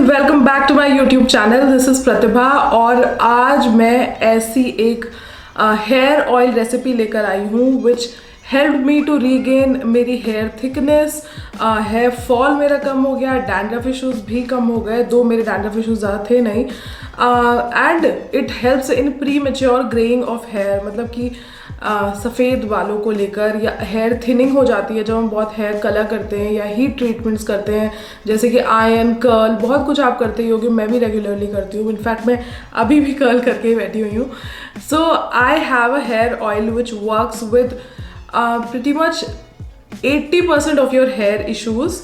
And welcome back to my YouTube channel. This is Pratibha और आज मैं ऐसी एक हेयर ऑयल रेसिपी लेकर आई हूँ which help me to regain मेरी हेयर थिकनेस। हेयर फॉल मेरा कम हो गया, डैंड्रफ इश्यूज भी कम हो गए, दो मेरे डैंड्रफ इश्यूज ज़्यादा थे नहीं। And it helps in premature greying of hair, मतलब कि सफ़ेद बालों को लेकर, या हेयर थिनिंग हो जाती है जब हम बहुत हेयर कलर करते हैं या हीट ट्रीटमेंट्स करते हैं, जैसे कि आयन कर्ल, बहुत कुछ आप करते ही होगे, मैं भी रेगुलरली करती हूँ। इनफैक्ट मैं अभी भी कर्ल करके ही बैठी हुई हूँ। So I have a hair oil which works with pretty much 80% of your hair issues,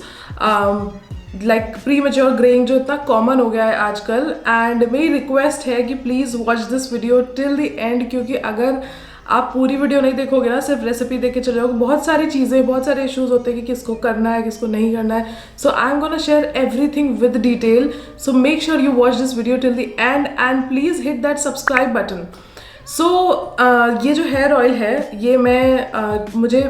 like premature greying जो इतना कॉमन हो गया है आजकल। एंड मेरी रिक्वेस्ट है कि please watch this video till the and, क्योंकि अगर आप पूरी वीडियो नहीं देखोगे ना, सिर्फ रेसिपी देख के चले जाओगे, बहुत सारी चीज़ें, बहुत सारे इश्यूज होते हैं कि किसको करना है किसको नहीं करना है। So I am gonna share everything with detail. So make sure you watch this video till the end and please hit that subscribe button. So ये जो हेयर ऑयल है ये मैं मुझे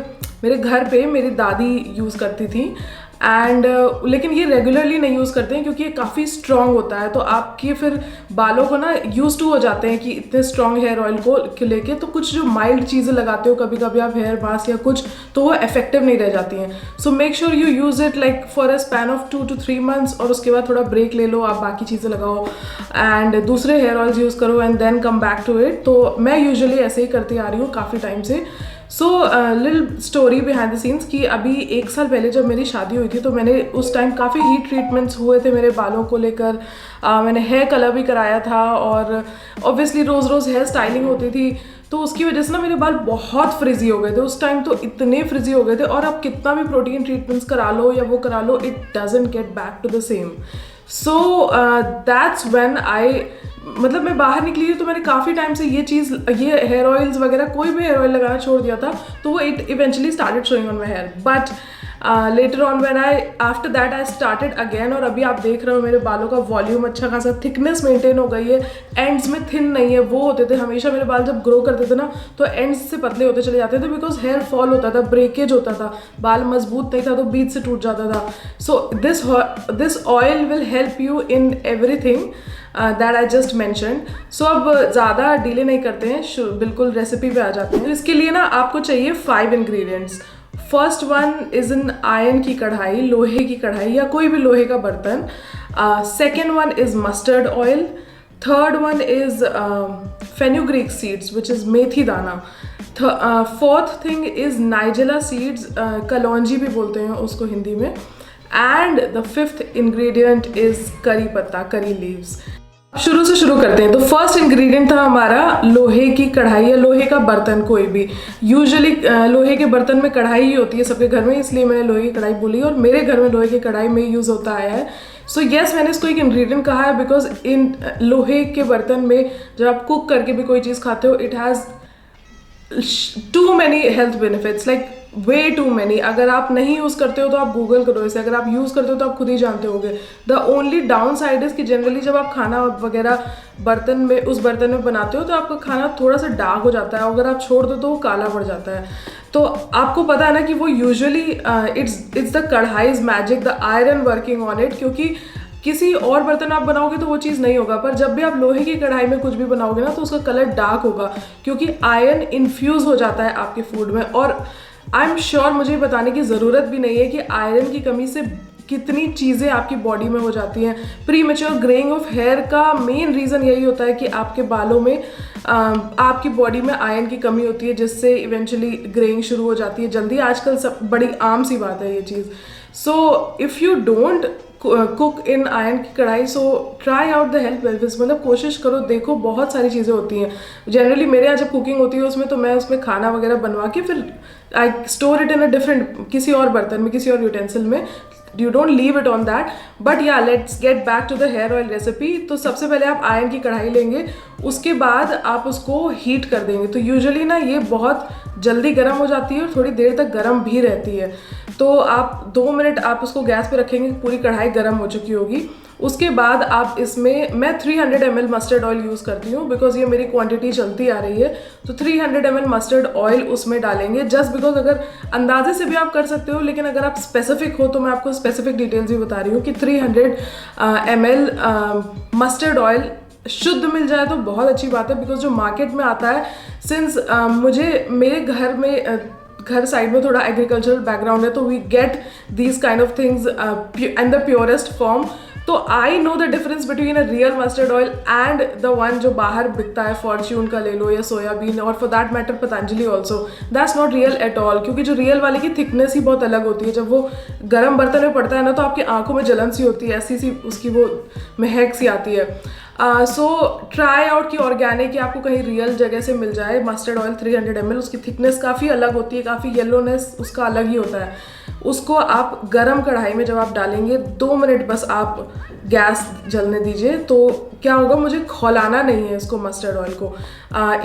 मेरे घर पे मेरी दादी यूज़ करती थी एंड लेकिन ये रेगुलरली नहीं यूज़ करते हैं क्योंकि ये काफ़ी स्ट्रॉन्ग होता है, तो आपके फिर बालों को ना यूज टू हो जाते हैं कि इतने स्ट्रॉन्ग हेयर ऑयल को लेके, तो कुछ जो माइल्ड चीज़ें लगाते हो कभी कभी आप हेयर मास्क या कुछ, तो वो इफेक्टिव नहीं रह जाती हैं। सो make sure you use it like for a span of 2 to 3 months और उसके बाद थोड़ा ब्रेक ले लो, आप बाकी चीज़ें लगाओ एंड दूसरे हेयर ऑयल्स यूज़ करो and then come back to it. तो मैं यूजुअली ऐसे ही करती आ रही हूँ काफ़ी टाइम से। So little story behind the scenes कि अभी 1 साल पहले जब मेरी शादी हुई थी तो मैंने उस टाइम काफ़ी हीट ट्रीटमेंट्स हुए थे मेरे बालों को लेकर। मैंने हेयर कलर भी कराया था और ऑब्वियसली रोज़ रोज़ हेयर स्टाइलिंग होती थी, तो उसकी वजह से ना मेरे बाल बहुत फ्रिजी हो गए थे उस टाइम, तो इतने फ्रिजी हो गए थे। और अब कितना भी प्रोटीन ट्रीटमेंट्स करा लो या वो करा लो, it doesn't get back to the same. So that's when I, मतलब मैं बाहर निकली तो मैंने काफ़ी टाइम से ये हेयर ऑयल्स वगैरह कोई भी हेयर ऑयल लगाना छोड़ दिया था, तो वो it eventually started showing on my hair. But later on when after that I started again, और अभी आप देख रहे हो मेरे बालों का वॉल्यूम अच्छा खासा, थिकनेस मेंटेन हो गई है, एंड्स में थिन नहीं है। वो होते थे हमेशा मेरे बाल जब ग्रो करते थे ना तो एंड्स से पतले होते चले जाते थे बिकॉज हेयर फॉल होता था, ब्रेकेज होता था, बाल मजबूत नहीं था तो बीच से टूट जाता था। So this oil will help you in everything that I just mentioned. So अब ज़्यादा डिले नहीं करते हैं, बिल्कुल रेसिपी पे आ जाते हैं। इसके लिए ना आपको चाहिए 5 ingredients. First one is in iron की कढ़ाई, लोहे की कढ़ाई या कोई भी लोहे का बर्तन। Second one is mustard oil. Third one is fenugreek seeds which is methi dana. Fourth thing is nigella seeds, कलौंजी भी बोलते हैं उसको हिंदी में। And the fifth ingredient is curry patta, curry leaves. शुरू से शुरू करते हैं। तो फर्स्ट इंग्रेडिएंट था हमारा लोहे की कढ़ाई या लोहे का बर्तन, कोई भी। यूजुअली लोहे के बर्तन में कढ़ाई ही होती है सबके घर में, इसलिए मैंने लोहे की कढ़ाई बोली और मेरे घर में लोहे की कढ़ाई में यूज़ होता आया है। सो येस, मैंने इसको एक इंग्रेडिएंट कहा है बिकॉज इन लोहे के बर्तन में जब आप कुक करके भी कोई चीज़ खाते हो, it has too many health benefits, like way too many. अगर आप नहीं यूज़ करते हो तो आप गूगल करो इसे, अगर आप यूज़ करते हो तो आप खुद ही जानते होगे। The only down side is कि जनरली जब आप खाना वगैरह बर्तन में, उस बर्तन में बनाते हो तो आपका खाना थोड़ा सा डार्क हो जाता है, अगर आप छोड़ दो तो वो काला पड़ जाता है। तो आपको पता है ना कि वो usually it's the kadhai's magic, the iron working on it, क्योंकि किसी और बर्तन आप बनाओगे तो वो चीज़ नहीं होगा, पर जब भी आप लोहे की कढ़ाई में कुछ भी बनाओगे ना तो उसका कलर डार्क होगा, क्योंकि आयरन इन्फ्यूज़ हो जाता है आपके फूड में। और आई एम श्योर, मुझे बताने की ज़रूरत भी नहीं है कि आयरन की कमी से कितनी चीज़ें आपकी बॉडी में हो जाती हैं। Premature greying of hair का मेन रीज़न यही होता है कि आपके बालों में आपकी बॉडी में आयरन की कमी होती है, जिससे इवेंचुअली ग्रेइंग शुरू हो जाती है जल्दी। आजकल सब बड़ी आम सी बात है ये चीज़। So if you don't cook in iron की कढ़ाई, so try out the health benefits, मतलब कोशिश करो, देखो बहुत सारी चीज़ें होती हैं। जनरली मेरे यहाँ जब कुकिंग होती है उसमें, तो मैं उसमें खाना वगैरह बनवा के फिर I store it in a different, किसी और बर्तन में, किसी और यूटेंसिल में। You don't leave it on that. But yeah let's get back to the hair oil recipe. तो सबसे पहले आप आयरन की कढ़ाई लेंगे, उसके बाद आप उसको हीट कर देंगे। तो यूजुअली ना ये बहुत जल्दी गर्म हो जाती है और थोड़ी देर तक गर्म भी रहती है। तो आप 2 मिनट आप उसको गैस पे रखेंगे, पूरी कढ़ाई गर्म हो चुकी होगी। उसके बाद आप इसमें, मैं 300 ml मस्टर्ड ऑयल यूज़ करती हूँ बिकॉज ये मेरी क्वांटिटी चलती आ रही है, तो 300 ml मस्टर्ड ऑयल उसमें डालेंगे जस्ट बिकॉज। अगर अंदाजे से भी आप कर सकते हो, लेकिन अगर आप स्पेसिफिक हो तो मैं आपको स्पेसिफिक डिटेल्स भी बता रही हूँ कि 300 ml मस्टर्ड ऑयल शुद्ध मिल जाए तो बहुत अच्छी बात है, बिकॉज जो मार्केट में आता है, सिंस मुझे मेरे घर साइड में थोड़ा एग्रीकल्चरल बैकग्राउंड है, तो we get these kind of things in the purest form. तो I know the difference between a real mustard oil and the one जो बाहर बिकता है, फॉर्च्यून का ले लो या सोयाबीन, और for that matter Patanjali also, that's not real at all. क्योंकि जो रियल वाले की थिकनेस ही बहुत अलग होती है। जब वो गर्म बर्तन में पड़ता है ना, तो आपकी आंखों में जलन सी होती है, ऐसी सी उसकी वो महक सी आती है। सो ट्राई आउट कि ऑर्गेनिक या आपको कहीं रियल जगह से मिल जाए मस्टर्ड ऑयल 300 ml। उसकी थिकनेस काफ़ी अलग होती है, काफ़ी येलोनेस उसका अलग ही होता है। उसको आप गरम कढ़ाई में जब आप डालेंगे, 2 मिनट बस आप गैस जलने दीजिए। तो क्या होगा, मुझे खौलाना नहीं है इसको, मस्टर्ड ऑयल को।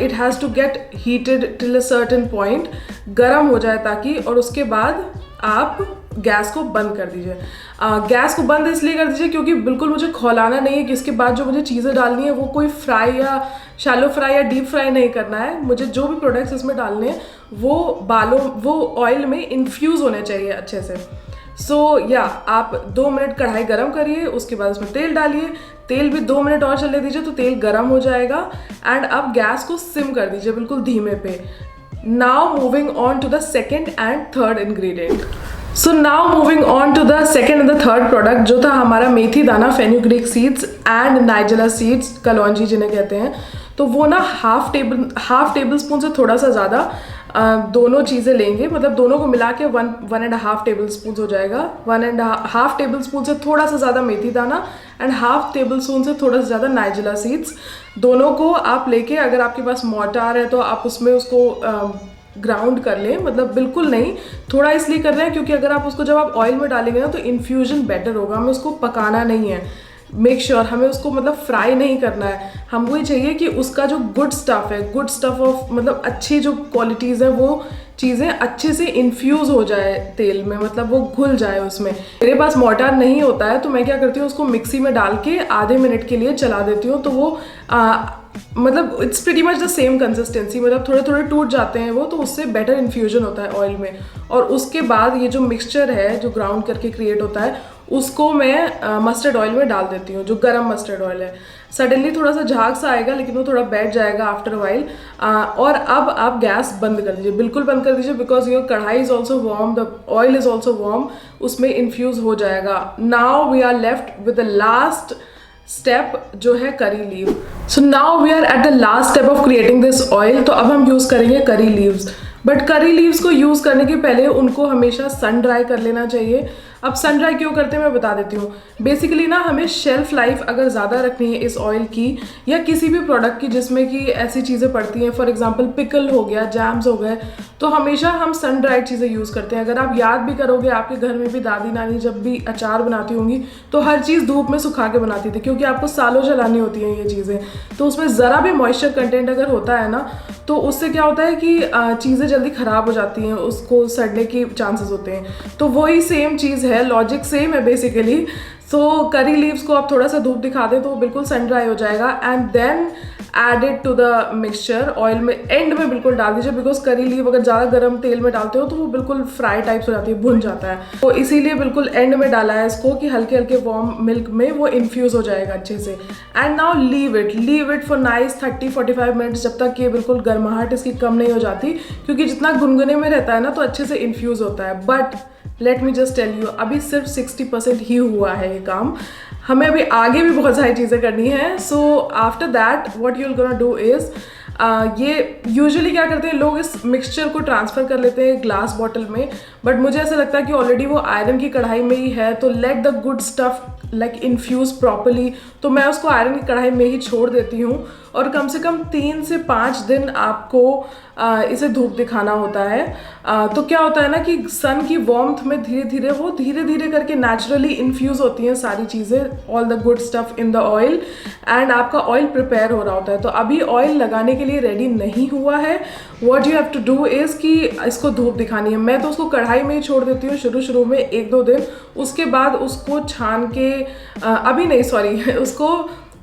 It has to get heated till a certain point, गर्म हो जाए ताकि, और उसके बाद आप गैस को बंद कर दीजिए। गैस को बंद इसलिए कर दीजिए क्योंकि बिल्कुल मुझे खौलाना नहीं है कि इसके बाद जो मुझे चीज़ें डालनी है वो कोई फ्राई या शैलो फ्राई या डीप फ्राई नहीं करना है। मुझे जो भी प्रोडक्ट्स इसमें डालने हैं वो ऑयल में इन्फ्यूज़ होने चाहिए अच्छे से। आप 2 मिनट कढ़ाई गरम करिए, उसके बाद उसमें तेल डालिए, तेल भी 2 मिनट और चलने दीजिए तो तेल गरम हो जाएगा। एंड अब गैस को सिम कर दीजिए बिल्कुल धीमे पे। Now moving on to the second and third ingredient. So now moving on to the second and the third product, जो था हमारा मेथी दाना, fenugreek seeds and nigella seeds, कलौंजी जिन्हें कहते हैं। तो वो ना हाफ टेबल स्पून से थोड़ा सा ज़्यादा दोनों चीज़ें लेंगे, मतलब दोनों को मिला के 1.5 टेबल स्पून हो जाएगा। 1.5 टेबल स्पून से थोड़ा सा ज़्यादा मेथी दाना एंड हाफ टेबल स्पून से थोड़ा सा ज़्यादा नाइजेला सीड्स। दोनों को आप लेके, अगर आपके पास मोर्टार है तो आप उसमें उसको ग्राउंड कर लें, मतलब बिल्कुल नहीं, थोड़ा इसलिए कर रहे हैं क्योंकि अगर आप उसको जब आप ऑयल में डालेंगे ना तो इन्फ्यूजन बेटर होगा। हमें उसको पकाना नहीं है, मेक श्योर हमें उसको मतलब फ्राई नहीं करना है। हमको ये चाहिए कि उसका जो गुड स्टफ है, गुड स्टफ ऑफ मतलब अच्छी जो क्वालिटीज़ है, वो चीज़ें अच्छे से इन्फ्यूज़ हो जाए तेल में, मतलब वो घुल जाए उसमें। मेरे पास मोर्टार नहीं होता है तो मैं क्या करती हूँ, उसको मिक्सी में डाल के आधे मिनट के लिए चला देती हूँ। तो वो मतलब it's pretty much the same consistency, मतलब थोड़े थोड़े टूट जाते हैं वो, तो उससे बेटर इन्फ्यूजन होता है ऑयल में। और उसके बाद ये जो मिक्सचर है जो ग्राउंड करके क्रिएट होता है, उसको मैं मस्टर्ड ऑयल में डाल देती हूँ, जो गरम मस्टर्ड ऑयल है। सडनली थोड़ा सा झाग सा आएगा, लेकिन वो थोड़ा बैठ जाएगा आफ्टर वाइल। और अब आप गैस बंद कर दीजिए, बिल्कुल बंद कर दीजिए, because your kadhai is also warm, the oil is also warm, उसमें इन्फ्यूज हो जाएगा। Now we are left with the last step, जो है curry leave. So now we are at the last step of creating this oil. तो अब हम use करेंगे curry leaves, but curry leaves को यूज़ करने के पहले उनको हमेशा सन ड्राई कर लेना चाहिए। अब सन ड्राई क्यों करते हैं मैं बता देती हूँ। बेसिकली ना, हमें शेल्फ लाइफ अगर ज़्यादा रखनी है इस ऑयल की या किसी भी प्रोडक्ट की जिसमें कि ऐसी चीज़ें पड़ती हैं, फॉर एग्जांपल पिकल हो गया, जैम्स हो गए, तो हमेशा हम सन ड्राइड चीज़ें यूज़ करते हैं। अगर आप याद भी करोगे, आपके घर में भी दादी नानी जब भी अचार बनाती होंगी तो हर चीज़ धूप में सुखा के बनाती थी, क्योंकि आपको सालों चलानी होती हैं ये चीज़ें। तो उसमें ज़रा भी मॉइस्चर कंटेंट अगर होता है ना, तो उससे क्या होता है कि चीज़ें जल्दी ख़राब हो जाती हैं, उसको सड़ने के चांसेस होते हैं। तो वही सेम चीज़ है, लॉजिक सेम है बेसिकली। सो करी लीव्स को आप थोड़ा सा धूप दिखा दें तो वो बिल्कुल सन ड्राई हो जाएगा। And then add it to the mixture, oil में एंड में बिल्कुल डाल दीजिए, बिकॉज करी लीव अगर ज़्यादा गर्म तेल में डालते हो तो वो बिल्कुल फ्राई टाइप्स हो जाती है, भुन जाता है। तो इसीलिए बिल्कुल एंड में डाला है इसको कि हल्के हल्के वार्म मिल्क में वो इन्फ्यूज़ हो जाएगा अच्छे से। And now leave it for nice 30-45 minutes, जब तक कि बिल्कुल गर्माहट इसकी कम नहीं हो जाती, क्योंकि जितना गुनगुने में रहता है ना तो अच्छे से इन्फ्यूज़ होता है। But let me just tell you, अभी सिर्फ 60% ही हुआ है ये काम, हमें अभी आगे भी बहुत सारी चीज़ें करनी है। So after that what you will gonna do is, ये यूजुअली क्या करते हैं लोग, इस मिक्सचर को ट्रांसफ़र कर लेते हैं ग्लास बॉटल में, बट मुझे ऐसा लगता है कि ऑलरेडी वो आयरन की कढ़ाई में ही है, तो let the good stuff like infuse properly, तो मैं उसको आयरन की कढ़ाई में ही छोड़ देती हूँ। और कम से कम 3 से 5 दिन आपको इसे धूप दिखाना होता है। तो क्या होता है ना कि सन की वार्मथ में धीरे धीरे करके नेचुरली इन्फ्यूज़ होती हैं सारी चीज़ें, all the good stuff in the oil, and आपका ऑयल प्रिपेयर हो रहा होता है। तो अभी ऑयल लगाने के के लिए रेडी नहीं हुआ है, what you have to do is कि इसको धूप दिखानी है। मैं तो उसको कढ़ाई में ही छोड़ देती हूँ शुरू में 1-2 दिन, उसके बाद उसको छान के अभी नहीं सॉरी उसको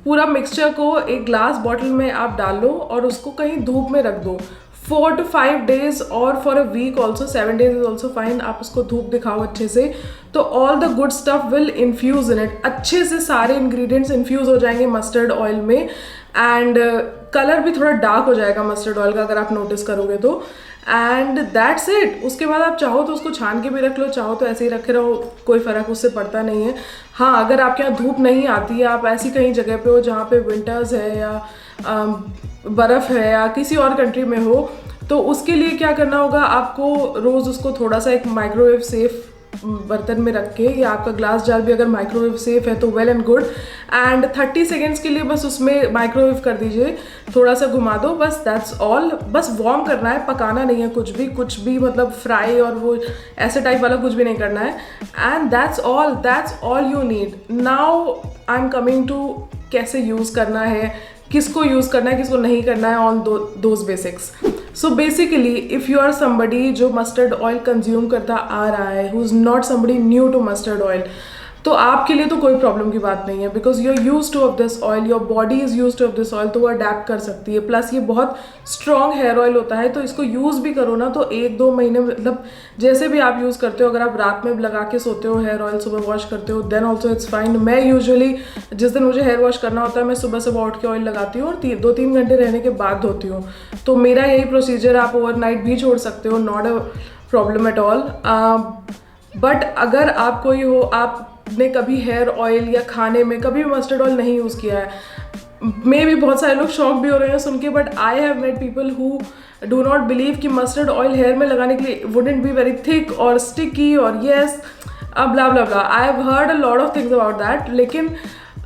पूरा मिक्सचर को एक ग्लास बॉटल में आप डाल लो और उसको कहीं धूप में रख दो 4 to 5 days और for a week also 7 days is also fine. आप उसको धूप दिखाओ अच्छे से, तो all the good stuff will infuse in it. अच्छे से सारे इंग्रेडिएंट्स इन्फ्यूज हो जाएंगे मस्टर्ड ऑयल में, एंड कलर भी थोड़ा डार्क हो जाएगा मस्टर्ड ऑयल का अगर आप नोटिस करोगे तो। And that's it. उसके बाद आप चाहो तो उसको छान के भी रख लो, चाहो तो ऐसे ही रखे रहो, कोई फ़र्क उससे पड़ता नहीं है। हाँ, अगर आपके यहाँ धूप नहीं आती है, आप ऐसी कहीं जगह पे हो जहाँ पे विंटर्स है या बर्फ़ है या किसी और कंट्री में हो, तो उसके लिए क्या करना होगा, आपको रोज़ उसको थोड़ा सा एक माइक्रोवेव सेफ बर्तन में रख के, या आपका ग्लास जार भी अगर माइक्रोवेव सेफ है तो well and good, and 30 seconds के लिए बस उसमें माइक्रोवेव कर दीजिए, थोड़ा सा घुमा दो, बस दैट्स ऑल। बस वार्म करना है, पकाना नहीं है कुछ भी मतलब फ्राई और वो ऐसे टाइप वाला कुछ भी नहीं करना है, and that's all you need. Now I am coming to कैसे यूज़ करना है, किसको यूज़ करना है, किसको नहीं करना है, on those basics. So basically if you are somebody जो मस्टर्ड ऑयल कंज्यूम करता आ रहा है, who is not somebody new to mustard oil, तो आपके लिए तो कोई प्रॉब्लम की बात नहीं है, because you are use to of this oil, your body is use to of this oil, तो वो अडेप्ट कर सकती है। प्लस ये बहुत स्ट्रॉन्ग हेयर ऑयल होता है, तो इसको यूज़ भी करो ना तो 1-2 महीने मतलब जैसे भी आप यूज़ करते हो, अगर आप रात में लगा के सोते हो हेयर ऑयल, सुबह वॉश करते हो, देन ऑल्सो इट्स फाइन। मैं यूजुअली जिस दिन मुझे हेयर वॉश करना होता है, मैं सुबह उठ के ऑयल लगाती हूँ और 2-3 घंटे रहने के बाद धोती हूँ। तो मेरा यही प्रोसीजर, आप ओवरनाइट भी छोड़ सकते हो, not a problem at all. But अगर आप कोई हो, आपने कभी हेयर ऑयल या खाने में कभी भी मस्टर्ड ऑयल नहीं यूज़ किया है, मे भी बहुत सारे लोग शॉक भी हो रहे हैं सुन के, but I have met people who do not believe कि मस्टर्ड ऑयल हेयर में लगाने के लिए वुडंट बी वेरी थिक और स्टिकी और yes blah blah blah. I have heard a lot of things about that, लेकिन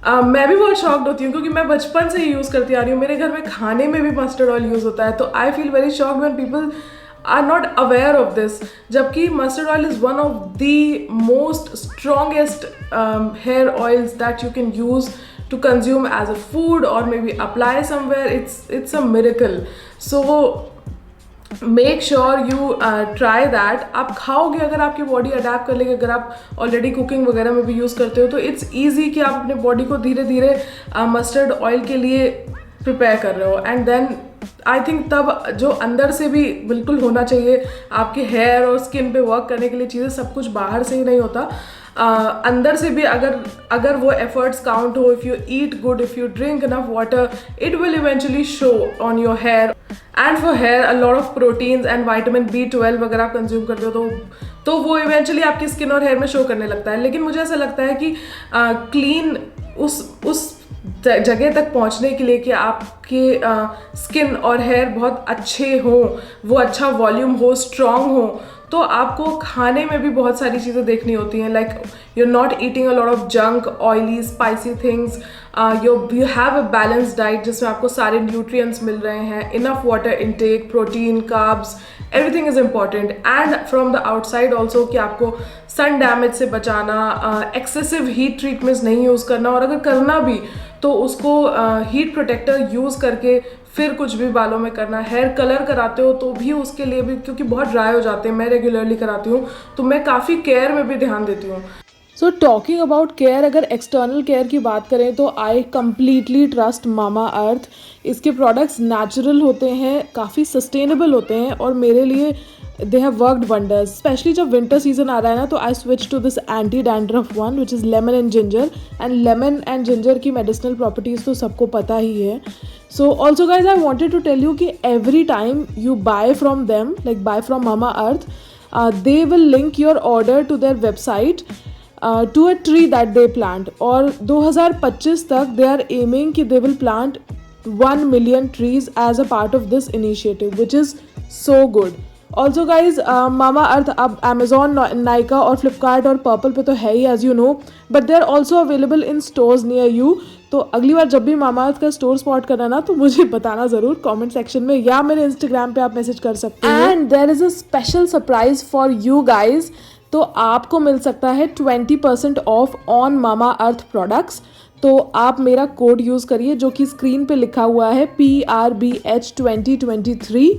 मैं भी बहुत शॉक्ड होती हूँ क्योंकि मैं बचपन से ही यूज़ करती आ रही हूँ, मेरे घर में खाने में भी मस्टर्ड ऑयल यूज़ होता है। तो I feel very shocked when people are not aware of this, जबकि mustard oil is one of the most strongest hair oils that you can use to consume as a food or maybe apply somewhere. It's a miracle. So make sure you try that. आप खाओगे, अगर आपकी body adapt कर लेगी, अगर आप already cooking वगैरह में भी यूज़ करते हो, तो इट्स ईजी कि आप अपने बॉडी को धीरे धीरे मस्टर्ड ऑयल के लिए प्रिपेयर कर रहे हो। एंड देन आई थिंक तब जो अंदर से भी बिल्कुल होना चाहिए आपके हेयर और स्किन पे वर्क करने के लिए चीज़ें, सब कुछ बाहर से ही नहीं होता, अंदर से भी अगर वो एफर्ट्स काउंट हो, if you eat good, if you drink enough water, it will eventually show on your hair. And for hair a lot of proteins and vitamin B12 अगर आप कंज्यूम करते हो तो वो इवेंचुअली आपकी स्किन और hair में शो करने लगता है। लेकिन मुझे ऐसा लगता है कि क्लीन उस जगह तक पहुंचने के लिए कि आपके स्किन और हेयर बहुत अच्छे हों, वो अच्छा वॉल्यूम हो, स्ट्रॉन्ग हो, तो आपको खाने में भी बहुत सारी चीज़ें देखनी होती हैं। Like you are not eating a lot of junk, oily, spicy things, you have a balance diet जिसमें आपको सारे न्यूट्रिएंट्स मिल रहे हैं, enough water intake, protein, carbs, everything is important. And from the outside also कि आपको sun damage से बचाना, एक्सेसिव हीट ट्रीटमेंट्स नहीं यूज़ करना, और अगर करना भी तो उसको हीट प्रोटेक्टर यूज़ करके फिर कुछ भी बालों में करना। हेयर कलर कराते हो तो भी उसके लिए भी, क्योंकि बहुत ड्राई हो जाते हैं, मैं रेगुलरली कराती हूँ, तो मैं काफ़ी केयर में भी ध्यान देती हूँ। सो टॉकिंग अबाउट केयर, अगर एक्सटर्नल केयर की बात करें तो आई कम्प्लीटली ट्रस्ट मामा अर्थ। इसके प्रोडक्ट्स नेचुरल होते हैं, काफ़ी सस्टेनेबल होते हैं, और मेरे लिए they have worked wonders. Specially जब विंटर सीजन आ रहा है ना, तो I switch to this anti dandruff one which is lemon and ginger. And lemon and ginger की मेडिसिनल प्रॉपर्टीज़ तो सबको पता ही है। So also guys I wanted to tell you कि every time you buy from them, like buy from Mamaearth, they will link your order to their website to a tree that they plant. और 2025 तक they are aiming कि they will plant 1 million trees as a part of this initiative, which is so good. Also guys Mamaearth अब Amazon, Nykaa और फ्लिपकार्ट और purple पे तो है ही, as you know, but they are also available in stores near you. तो अगली बार जब भी मामा अर्थ का स्टोर स्पॉट करना ना, तो मुझे बताना ज़रूर कमेंट सेक्शन में, या मेरे इंस्टाग्राम पे आप मैसेज कर सकते हैं। And there is a special surprise for you guys. तो आपको मिल सकता है 20% off on Mamaearth products. तो आप मेरा कोड यूज़ करिए जो कि स्क्रीन पे लिखा हुआ है PRBH2023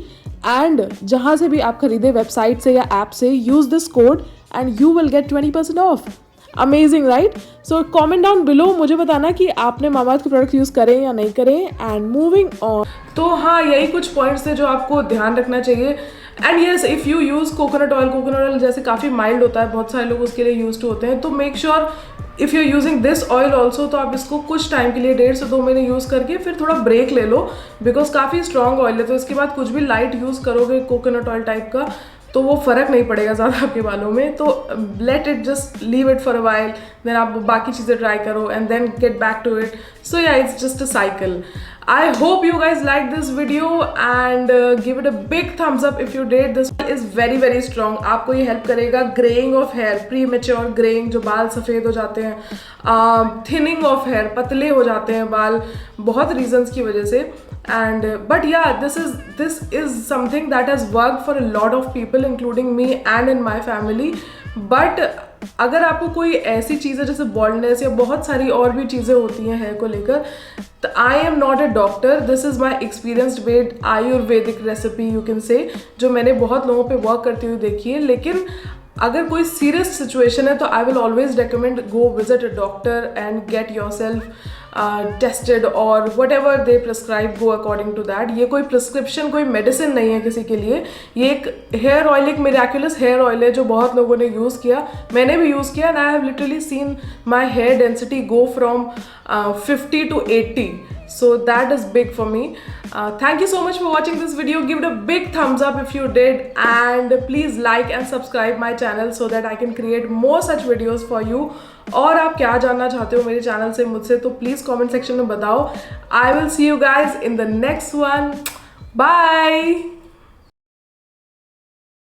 एंड जहाँ से भी आप खरीदे वेबसाइट से या ऐप से use this code and you will get 20% of. Amazing right. So comment down below, मुझे बताना कि आपने मामा के प्रोडक्ट यूज़ करें या नहीं करें। एंड मूविंग ऑन, तो हाँ यही कुछ पॉइंट्स थे जो आपको ध्यान रखना चाहिए। And yes, if you use coconut oil जैसे काफ़ी माइल्ड होता है, बहुत सारे लोग उसके लिए यूज टू होते हैं, तो make sure if you using this oil also तो आप इसको कुछ टाइम के लिए 1.5 से 2 महीने यूज़ करके फिर थोड़ा ब्रेक ले लो, बिकॉज काफ़ी स्ट्रॉन्ग ऑयल है। तो इसके बाद कुछ भी लाइट यूज़ करोगे कोकोनट ऑयल टाइप का तो वो फ़र्क नहीं पड़ेगा ज़्यादा आपके बालों में। तो let it just leave it for a while, then आप बाकी चीज़ें ट्राई करो and then get back to it. So yeah it's just a cycle. I hope you guys liked this video and give it a big thumbs up if you did. This is very very strong. आपको ये help करेगा graying of hair, premature graying, जो बाल सफ़ेद हो जाते हैं, thinning of hair, पतले हो जाते हैं बाल बहुत reasons की वजह से। And but yeah, this is something that has worked for a lot of people including me and in my family. But अगर आपको कोई ऐसी चीज़ है जैसे बॉल्डनेस या बहुत सारी और भी चीज़ें होती हैं हेयर को लेकर, तो I am not a doctor, this is my experienced bed Ayurvedic recipe you can say, जो मैंने बहुत लोगों पे वर्क करती हुई देखी है। लेकिन अगर कोई सीरियस सिचुएशन है तो I will always recommend go visit a doctor and get yourself tested और whatever they prescribe, go according to that. ये कोई प्रिस्क्रिप्शन, कोई मेडिसिन नहीं है किसी के लिए। ये एक हेयर ऑयल, एक मिराक्युलस हेयर ऑयल है जो बहुत लोगों ने यूज़ किया, मैंने भी यूज़ किया and I have literally seen my hair density go from 50 to 80. So that is big for me. Thank you so much for watching this video. Give it a big thumbs up if you did, and please like and subscribe my channel so that I can create more such videos for you. और आप क्या जानना चाहते हो मेरे channel से मुझसे, तो प्लीज़ कमेंट सेक्शन में बताओ। I will see you guys in the next one. Bye.